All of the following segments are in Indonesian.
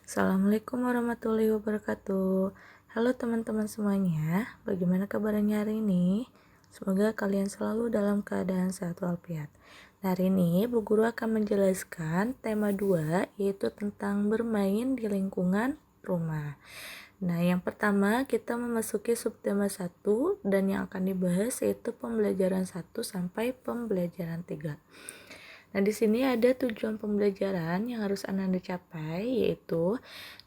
Assalamualaikum warahmatullahi wabarakatuh. Halo teman-teman semuanya, bagaimana kabarnya hari ini? Semoga kalian selalu dalam keadaan sehat walafiat. Nah, hari ini Bu Guru akan menjelaskan tema 2, yaitu tentang bermain di lingkungan rumah. Nah, yang pertama kita memasuki subtema 1 dan yang akan dibahas yaitu pembelajaran 1 sampai pembelajaran 3. Nah, di sini ada tujuan pembelajaran yang harus Ananda capai, yaitu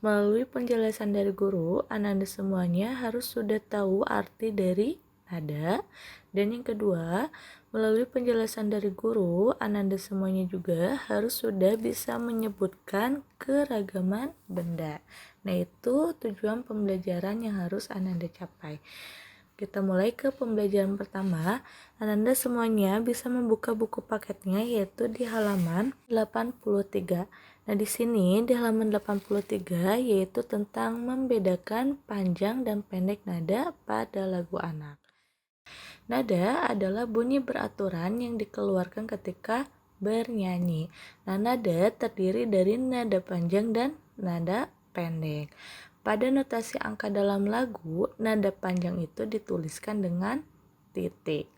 melalui penjelasan dari guru, Ananda semuanya harus sudah tahu arti dari nada. Dan yang kedua, melalui penjelasan dari guru, Ananda semuanya juga harus sudah bisa menyebutkan keragaman benda. Nah, itu tujuan pembelajaran yang harus Ananda capai. Kita mulai ke pembelajaran pertama. Ananda semuanya bisa membuka buku paketnya yaitu di halaman 83. Nah, di sini di halaman 83 yaitu tentang membedakan panjang dan pendek nada pada lagu anak. Nada adalah bunyi beraturan yang dikeluarkan ketika bernyanyi. Nah, nada terdiri dari nada panjang dan nada pendek. Pada notasi angka dalam lagu, nada panjang itu dituliskan dengan titik.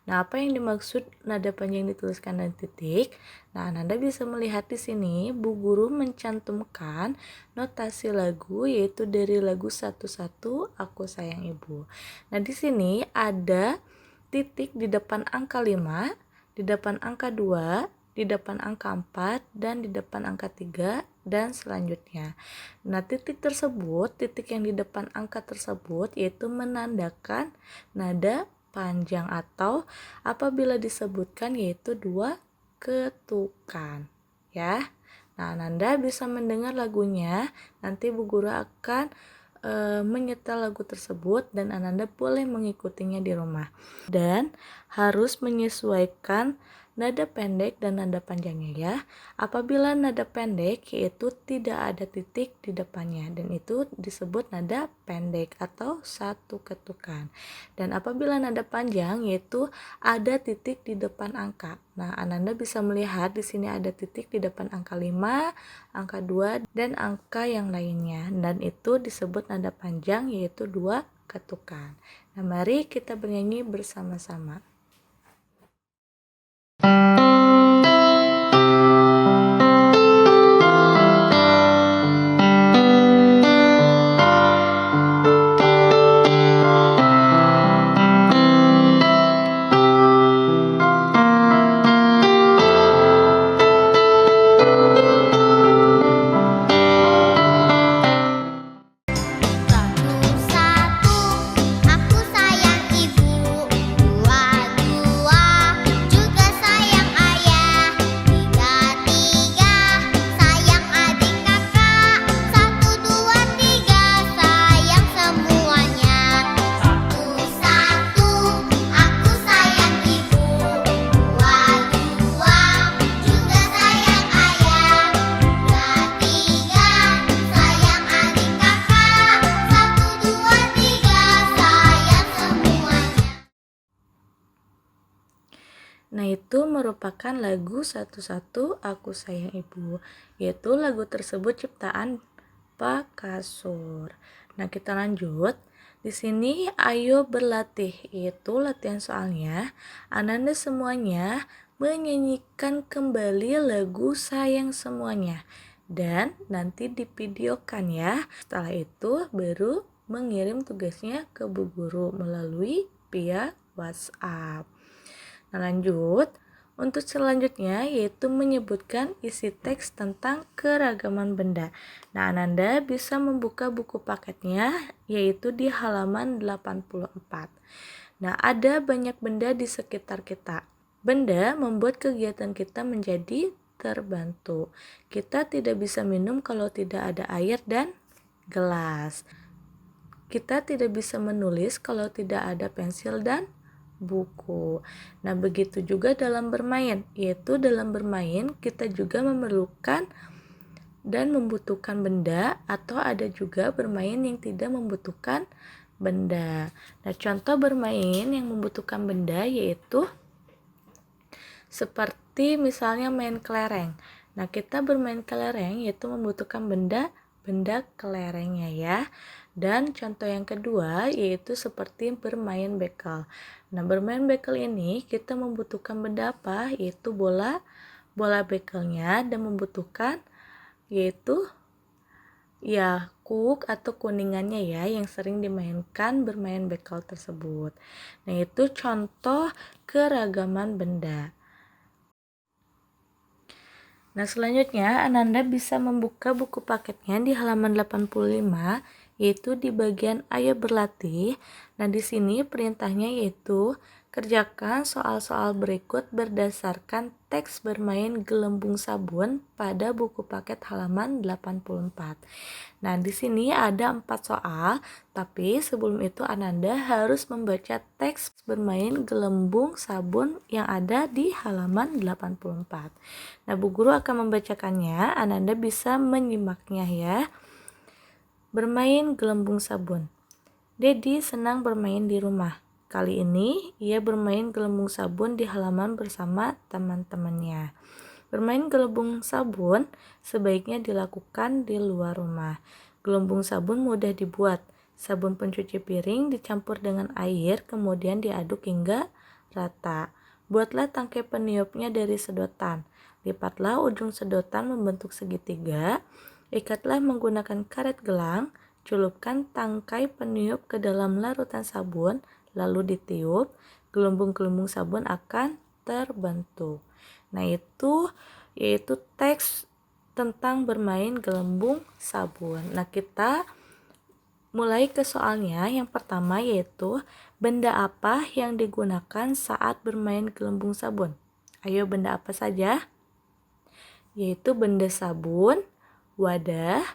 Nah, apa yang dimaksud nada panjang dituliskan dengan titik? Nah, Anda bisa melihat di sini Bu Guru mencantumkan notasi lagu yaitu dari lagu 11 Aku Sayang Ibu. Nah, di sini ada titik di depan angka 5, di depan angka 2, di depan angka 4, dan di depan angka 3, dan selanjutnya. Nah, titik tersebut, titik yang di depan angka tersebut yaitu menandakan nada panjang atau apabila disebutkan yaitu 2 ketukan. Ya. Nah, Anda bisa mendengar lagunya, nanti Bu Guru akan menyetel lagu tersebut dan Ananda boleh mengikutinya di rumah. Dan harus menyesuaikan nada pendek dan nada panjangnya ya. Apabila nada pendek yaitu tidak ada titik di depannya dan itu disebut nada pendek atau satu ketukan. Dan apabila nada panjang yaitu ada titik di depan angka. Nah, Ananda bisa melihat di sini ada titik di depan angka 5, angka 2 dan angka yang lainnya. Dan itu disebut nada panjang yaitu 2 ketukan. Nah, mari kita bernyanyi bersama-sama. Nah, itu merupakan lagu 11 Aku Sayang Ibu, yaitu lagu tersebut ciptaan Pak Kasur. Nah, kita lanjut. Di sini ayo berlatih, yaitu latihan soalnya. Ananda semuanya menyanyikan kembali lagu Sayang Semuanya dan nanti divideokan ya. Setelah itu baru mengirim tugasnya ke Bu Guru melalui via WhatsApp. Nah, lanjut. Untuk selanjutnya yaitu menyebutkan isi teks tentang keragaman benda. Nah, Ananda bisa membuka buku paketnya yaitu di halaman 84. Nah, ada banyak benda di sekitar kita. Benda membuat kegiatan kita menjadi terbantu. Kita tidak bisa minum kalau tidak ada air dan gelas. Kita tidak bisa menulis kalau tidak ada pensil dan buku. Nah, begitu juga dalam bermain, yaitu dalam bermain kita juga memerlukan dan membutuhkan benda atau ada juga bermain yang tidak membutuhkan benda. Nah, contoh bermain yang membutuhkan benda yaitu seperti misalnya main kelereng. Nah, kita bermain kelereng yaitu membutuhkan benda benda kelerengnya ya. Dan contoh yang kedua yaitu seperti bermain bekel. Nah, bermain bekel ini kita membutuhkan benda apa? Yaitu bola bekelnya, dan membutuhkan yaitu ya kuk atau kuningannya ya yang sering dimainkan bermain bekel tersebut. Nah, itu contoh keragaman benda. Nah, selanjutnya Ananda bisa membuka buku paketnya di halaman 85, yaitu di bagian Ayo Berlatih. Nah, di sini perintahnya yaitu kerjakan soal-soal berikut berdasarkan teks bermain gelembung sabun pada buku paket halaman 84. Nah, di sini ada 4 soal, tapi sebelum itu Ananda harus membaca teks bermain gelembung sabun yang ada di halaman 84. Nah, Bu Guru akan membacakannya, Ananda bisa menyimaknya ya. Bermain gelembung sabun. Dedi senang bermain di rumah. Kali ini ia bermain gelembung sabun di halaman bersama teman-temannya. Bermain gelembung sabun sebaiknya dilakukan di luar rumah. Gelembung sabun mudah dibuat. Sabun pencuci piring dicampur dengan air, kemudian diaduk hingga rata. Buatlah tangkai peniupnya dari sedotan. Lipatlah ujung sedotan membentuk segitiga. Ikatlah menggunakan karet gelang. Celupkan tangkai peniup ke dalam larutan sabun, lalu ditiup. Gelembung-gelembung sabun akan terbentuk. Nah, itu yaitu teks tentang bermain gelembung sabun. Nah, kita mulai ke soalnya. Yang pertama yaitu benda apa yang digunakan saat bermain gelembung sabun? Ayo, benda apa saja? Yaitu benda sabun, wadah,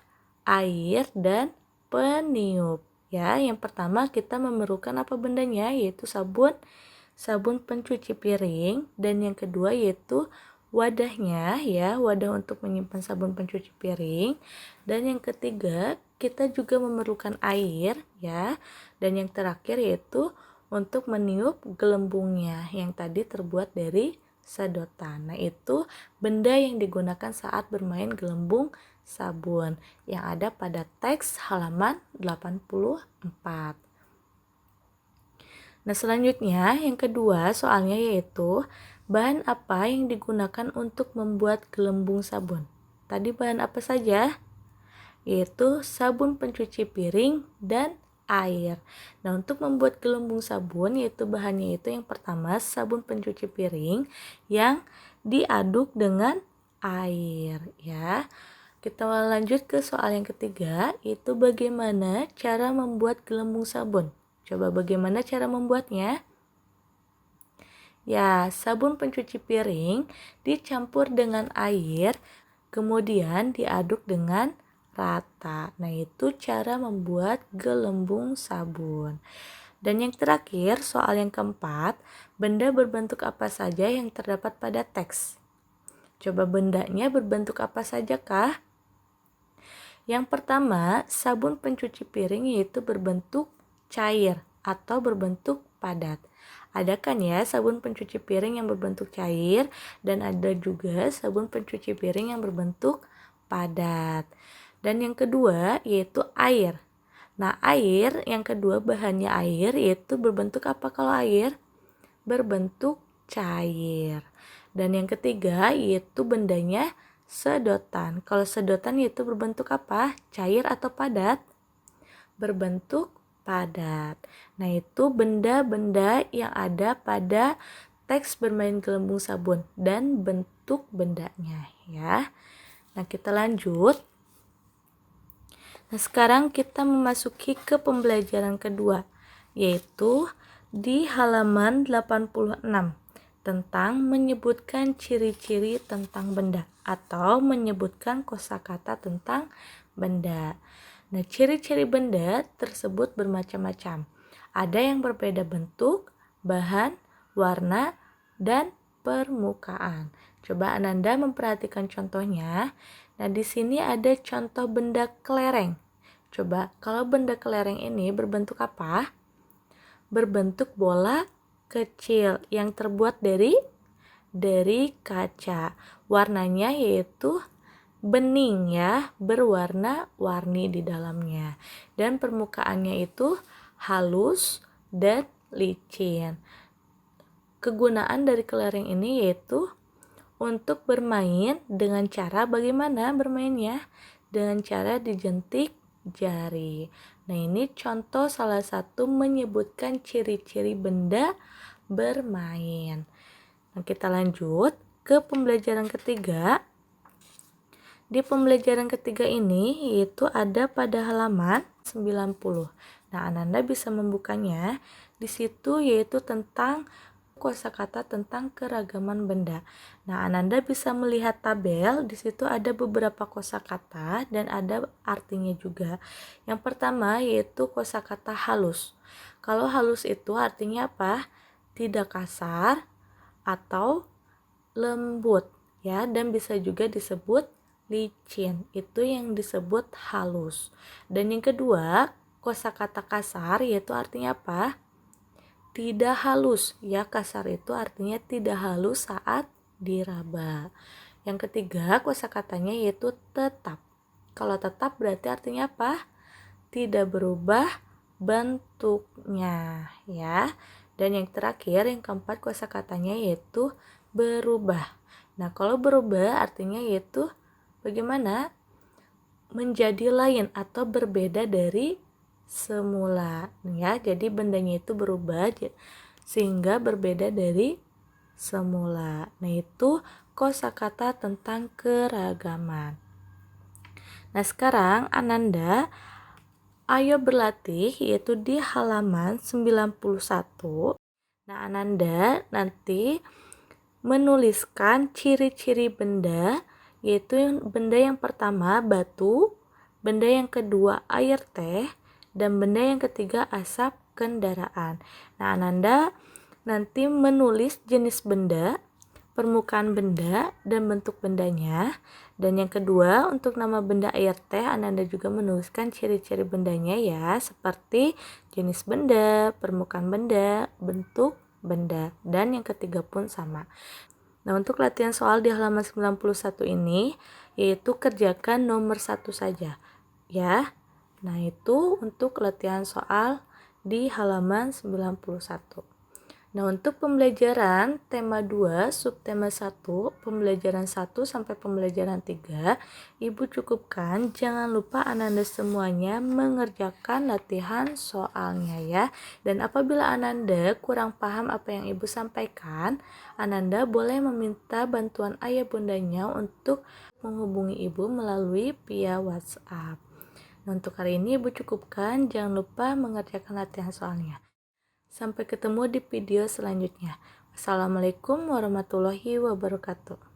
air, dan peniup. Ya, yang pertama kita memerlukan apa bendanya? Yaitu sabun pencuci piring, dan yang kedua yaitu wadahnya ya, wadah untuk menyimpan sabun pencuci piring, dan yang ketiga kita juga memerlukan air ya, dan yang terakhir yaitu untuk meniup gelembungnya yang tadi terbuat dari sedotan. Nah, itu benda yang digunakan saat bermain gelembung sabun yang ada pada teks halaman 84. Nah, selanjutnya yang kedua soalnya yaitu bahan apa yang digunakan untuk membuat gelembung sabun. Tadi bahan apa saja? Yaitu sabun pencuci piring dan air. Nah, untuk membuat gelembung sabun yaitu bahannya itu yang pertama sabun pencuci piring yang diaduk dengan air ya. Kita lanjut ke soal yang ketiga, itu bagaimana cara membuat gelembung sabun. Coba bagaimana cara membuatnya? Ya, sabun pencuci piring dicampur dengan air, kemudian diaduk dengan rata. Nah, itu cara membuat gelembung sabun. Dan yang terakhir, soal yang keempat, benda berbentuk apa saja yang terdapat pada teks? Coba bendanya berbentuk apa saja kah? Yang pertama, sabun pencuci piring yaitu berbentuk cair atau berbentuk padat. Ada kan ya sabun pencuci piring yang berbentuk cair, dan ada juga sabun pencuci piring yang berbentuk padat. Dan yang kedua yaitu air. Nah, air yang kedua bahannya air yaitu berbentuk apa kalau air? Berbentuk cair. Dan yang ketiga yaitu bendanya sedotan. Kalau sedotan itu berbentuk apa? Cair atau padat? Berbentuk padat. Nah, itu benda-benda yang ada pada teks bermain gelembung sabun dan bentuk bendanya ya. Nah, kita lanjut. Nah, sekarang kita memasuki ke pembelajaran kedua, yaitu di halaman 86. Tentang menyebutkan ciri-ciri tentang benda atau menyebutkan kosakata tentang benda. Nah, ciri-ciri benda tersebut bermacam-macam. Ada yang berbeda bentuk, bahan, warna, dan permukaan. Coba Ananda memperhatikan contohnya. Nah, di sini ada contoh benda kelereng. Coba kalau benda kelereng ini berbentuk apa? Berbentuk bola kecil yang terbuat dari kaca. Warnanya yaitu bening ya, berwarna-warni di dalamnya. Dan permukaannya itu halus dan licin. Kegunaan dari kelereng ini yaitu untuk bermain dengan cara bagaimana bermainnya? Dengan cara dijentik jari. Nah, ini contoh salah satu menyebutkan ciri-ciri benda bermain. Nah, kita lanjut ke pembelajaran ketiga. Di pembelajaran ketiga ini yaitu ada pada halaman 90. Nah, Ananda bisa membukanya. Di situ yaitu tentang kosakata tentang keragaman benda. Nah, Ananda bisa melihat tabel. Di situ ada beberapa kosakata dan ada artinya juga. Yang pertama yaitu kosakata halus. Kalau halus itu artinya apa? Tidak kasar atau lembut ya, dan bisa juga disebut licin. Itu yang disebut halus. Dan yang kedua, kosakata kasar yaitu artinya apa? Tidak halus ya, kasar itu artinya tidak halus saat diraba. Yang ketiga, kosakatanya yaitu tetap. Kalau tetap berarti artinya apa? Tidak berubah bentuknya ya. Dan yang terakhir, yang keempat, kosakatanya yaitu berubah. Nah, kalau berubah artinya yaitu bagaimana? Menjadi lain atau berbeda dari semula ya. Jadi bendanya itu berubah sehingga berbeda dari semula. Nah, itu kosakata tentang keragaman. Nah, sekarang Ananda ayo berlatih yaitu di halaman 91. Nah, Ananda nanti menuliskan ciri-ciri benda, yaitu benda yang pertama batu, benda yang kedua air teh, dan benda yang ketiga asap kendaraan. Nah, Ananda nanti menulis jenis benda, permukaan benda, dan bentuk bendanya. Dan yang kedua, untuk nama benda air teh, Ananda juga menuliskan ciri-ciri bendanya ya, seperti jenis benda, permukaan benda, bentuk benda, dan yang ketiga pun sama. Nah, untuk latihan soal di halaman 91 ini yaitu kerjakan nomor 1 saja ya. Nah, itu untuk latihan soal di halaman 91. Nah, untuk pembelajaran tema 2, subtema 1, pembelajaran 1 sampai pembelajaran 3, Ibu cukupkan. Jangan lupa Ananda semuanya mengerjakan latihan soalnya ya. Dan apabila Ananda kurang paham apa yang Ibu sampaikan, Ananda boleh meminta bantuan ayah bundanya untuk menghubungi Ibu melalui via WhatsApp. Nah, untuk hari ini Ibu cukupkan. Jangan lupa mengerjakan latihan soalnya. Sampai ketemu di video selanjutnya. Wassalamualaikum warahmatullahi wabarakatuh.